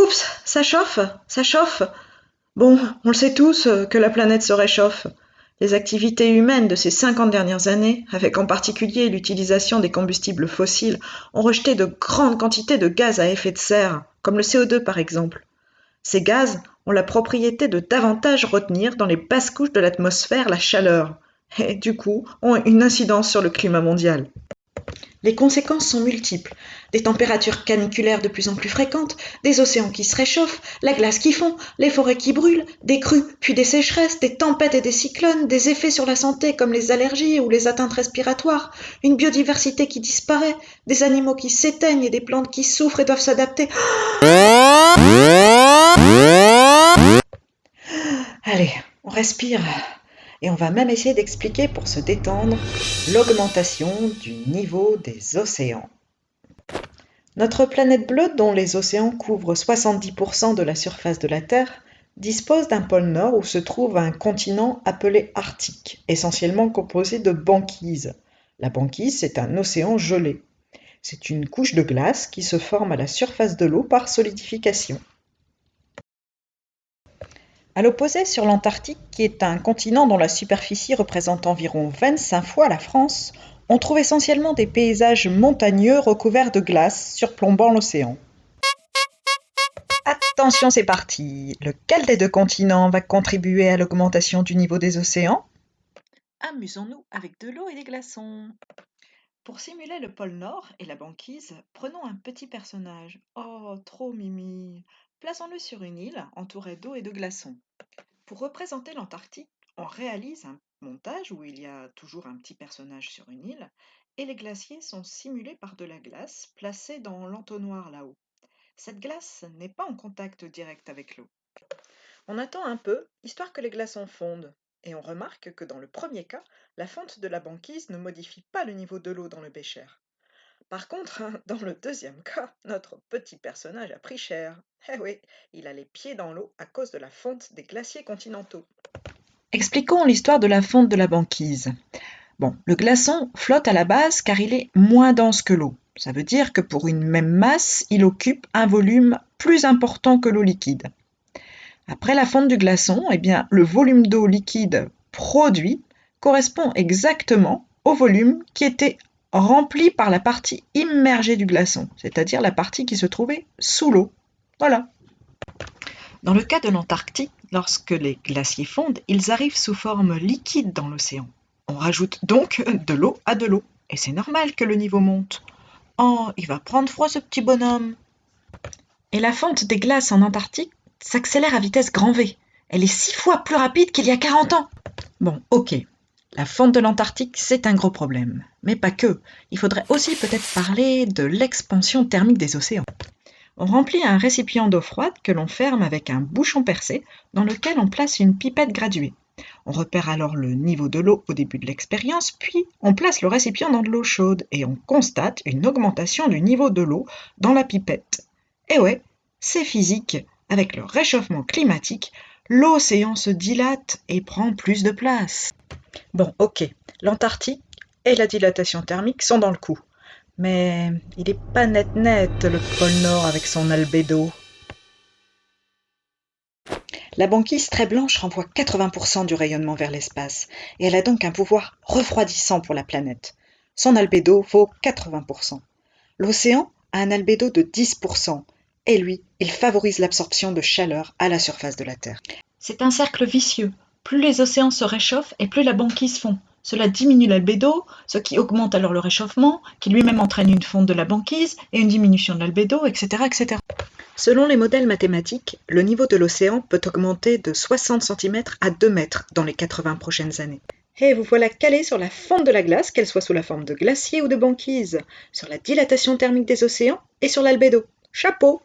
Oups, ça chauffe. Bon, on le sait tous que la planète se réchauffe. Les activités humaines de ces 50 dernières années, avec en particulier l'utilisation des combustibles fossiles, ont rejeté de grandes quantités de gaz à effet de serre, comme le CO2 par exemple. Ces gaz ont la propriété de davantage retenir dans les basses couches de l'atmosphère la chaleur, et du coup ont une incidence sur le climat mondial. Les conséquences sont multiples. Des températures caniculaires de plus en plus fréquentes, des océans qui se réchauffent, la glace qui fond, les forêts qui brûlent, des crues puis des sécheresses, des tempêtes et des cyclones, des effets sur la santé comme les allergies ou les atteintes respiratoires, une biodiversité qui disparaît, des animaux qui s'éteignent et des plantes qui souffrent et doivent s'adapter. Allez, on respire. Et on va même essayer d'expliquer pour se détendre l'augmentation du niveau des océans. Notre planète bleue, dont les océans couvrent 70% de la surface de la Terre, dispose d'un pôle Nord où se trouve un continent appelé Arctique, essentiellement composé de banquise. La banquise, c'est un océan gelé. C'est une couche de glace qui se forme à la surface de l'eau par solidification. À l'opposé, sur l'Antarctique, qui est un continent dont la superficie représente environ 25 fois la France, on trouve essentiellement des paysages montagneux recouverts de glace surplombant l'océan. Attention, c'est parti! Lequel des deux continents va contribuer à l'augmentation du niveau des océans? Amusons-nous avec de l'eau et des glaçons. Pour simuler le pôle Nord et la banquise, prenons un petit personnage. Oh, trop mimi! Plaçons-le sur une île entourée d'eau et de glaçons. Pour représenter l'Antarctique, on réalise un montage où il y a toujours un petit personnage sur une île et les glaciers sont simulés par de la glace placée dans l'entonnoir là-haut. Cette glace n'est pas en contact direct avec l'eau. On attend un peu, histoire que les glaçons fondent, et on remarque que dans le premier cas, la fonte de la banquise ne modifie pas le niveau de l'eau dans le bécher. Par contre, dans le deuxième cas, notre petit personnage a pris cher. Eh oui, il a les pieds dans l'eau à cause de la fonte des glaciers continentaux. Expliquons l'histoire de la fonte de la banquise. Bon, le glaçon flotte à la base car il est moins dense que l'eau. Ça veut dire que pour une même masse, il occupe un volume plus important que l'eau liquide. Après la fonte du glaçon, eh bien, le volume d'eau liquide produit correspond exactement au volume qui était rempli par la partie immergée du glaçon, c'est-à-dire la partie qui se trouvait sous l'eau. Voilà. Dans le cas de l'Antarctique, lorsque les glaciers fondent, ils arrivent sous forme liquide dans l'océan. On rajoute donc de l'eau à de l'eau, et c'est normal que le niveau monte. Oh, il va prendre froid ce petit bonhomme. Et la fonte des glaces en Antarctique s'accélère à vitesse grand V. Elle est 6 fois plus rapide qu'il y a 40 ans. Bon, ok, la fonte de l'Antarctique, c'est un gros problème. Mais pas que. Il faudrait aussi peut-être parler de l'expansion thermique des océans. On remplit un récipient d'eau froide que l'on ferme avec un bouchon percé dans lequel on place une pipette graduée. On repère alors le niveau de l'eau au début de l'expérience, puis on place le récipient dans de l'eau chaude et on constate une augmentation du niveau de l'eau dans la pipette. Et ouais, c'est physique. Avec le réchauffement climatique, l'océan se dilate et prend plus de place. Bon, ok, l'Antarctique et la dilatation thermique sont dans le coup. Mais il est pas net le pôle Nord avec son albédo. La banquise très blanche renvoie 80% du rayonnement vers l'espace, et elle a donc un pouvoir refroidissant pour la planète. Son albédo vaut 80%. L'océan a un albédo de 10%, et lui, il favorise l'absorption de chaleur à la surface de la Terre. C'est un cercle vicieux. Plus les océans se réchauffent et plus la banquise fond. Cela diminue l'albédo, ce qui augmente alors le réchauffement, qui lui-même entraîne une fonte de la banquise et une diminution de l'albédo, etc., etc. Selon les modèles mathématiques, le niveau de l'océan peut augmenter de 60 cm à 2 mètres dans les 80 prochaines années. Et vous voilà calé sur la fonte de la glace, qu'elle soit sous la forme de glacier ou de banquise, sur la dilatation thermique des océans et sur l'albédo. Chapeau!